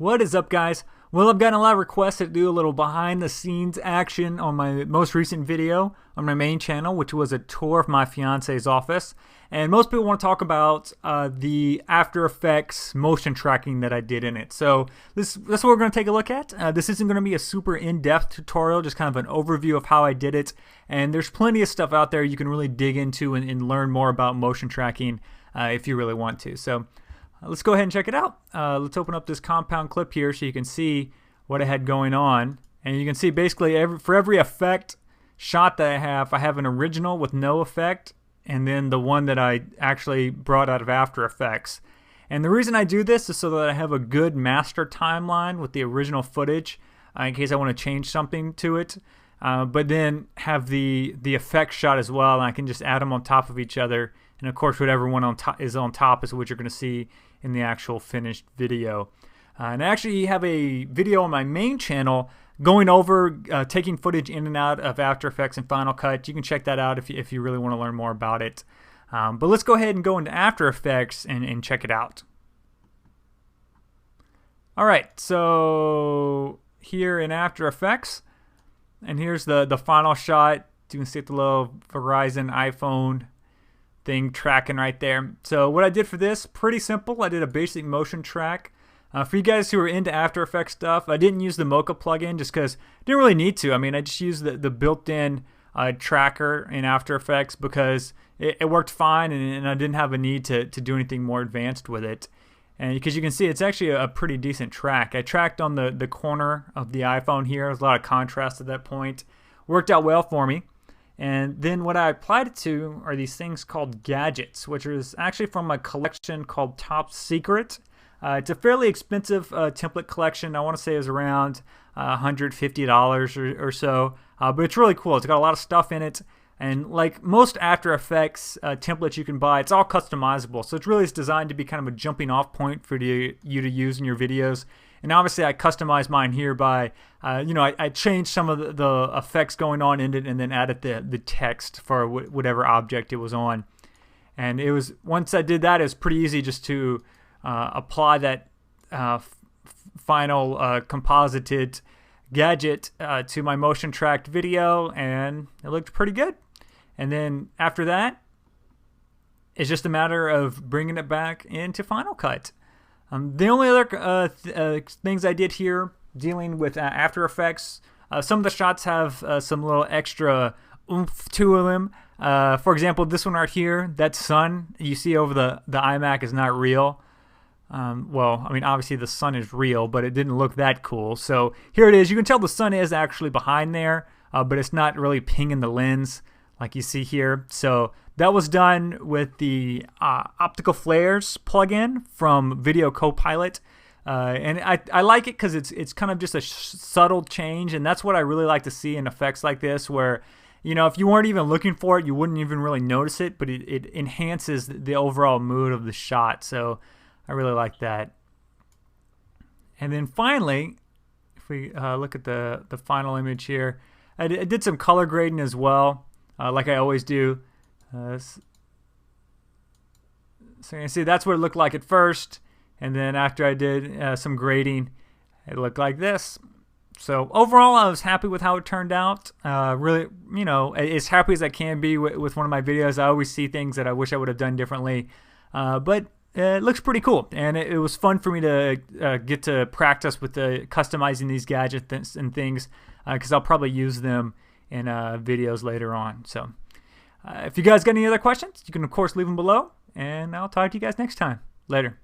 What is up, guys? Well, I've gotten a lot of requests to do a little behind the scenes action on my most recent video on my main channel, which was a tour of my fiance's office. And most people want to talk about the After Effects motion tracking that I did in it. So that's what we're going to take a look at. This isn't going to be a super in-depth tutorial, just kind of an overview of how I did it. And there's plenty of stuff out there you can really dig into and learn more about motion tracking if you really want to. So let's go ahead and check it out. Let's open up this compound clip here so you can see what I had going on. And you can see basically for every effect shot that I have an original with no effect, and then the one that I actually brought out of After Effects. And the reason I do this is so that I have a good master timeline with the original footage in case I want to change something to it. But then have the effect shot as well, and I can just add them on top of each other. And of course, whatever one is on top is what you're going to see in the actual finished video. And I actually have a video on my main channel going over taking footage in and out of After Effects and Final Cut. You can check that out if you really want to learn more about it. But let's go ahead and go into After Effects and check it out. Alright, so here in After Effects, and here's the final shot. You can see the little Verizon iPhone thing tracking right there. So what I did for this, pretty simple. I did a basic motion track. For you guys who are into After Effects stuff, I didn't use the Mocha plugin just because I didn't really need to. I mean, I just used the built-in tracker in After Effects because it worked fine, and I didn't have a need to do anything more advanced with it. And because you can see, it's actually a pretty decent track. I tracked on the corner of the iPhone here. There's a lot of contrast at that point. Worked out well for me. And then what I applied it to are these things called gadgets, which is actually from a collection called Top Secret. It's a fairly expensive template collection. I want to say it was around $150 or so, but it's really cool. It's got a lot of stuff in it, and like most After Effects templates you can buy, it's all customizable. So it's really designed to be kind of a jumping off point for you to use in your videos. And obviously I customized mine here by, I changed some of the effects going on in it and then added the text for whatever object it was on. And it was, once I did that, it was pretty easy just to apply that final composited gadget to my motion tracked video, and it looked pretty good. And then after that, it's just a matter of bringing it back into Final Cut. The only other things I did here dealing with After Effects, some of the shots have some little extra oomph to them. For example, this one right here, that sun you see over the iMac is not real. Well, I mean, obviously the sun is real, but it didn't look that cool. So here it is. You can tell the sun is actually behind there, but it's not really pinging the lens like you see here. So that was done with the Optical Flares plugin from Video Copilot. And I like it because it's kind of just a subtle change, and that's what I really like to see in effects like this, where if you weren't even looking for it, you wouldn't even really notice it, but it enhances the overall mood of the shot. So I really like that. And then finally, if we look at the final image here, I did some color grading as well, like I always do. So you can see that's what it looked like at first, and then after I did some grading, it looked like this. So overall, I was happy with how it turned out. Really, as happy as I can be with one of my videos. I always see things that I wish I would have done differently, but it looks pretty cool, and it was fun for me to get to practice with customizing these gadgets and things, because I'll probably use them in videos later on. So if you guys got any other questions, you can of course leave them below, and I'll talk to you guys next time. Later.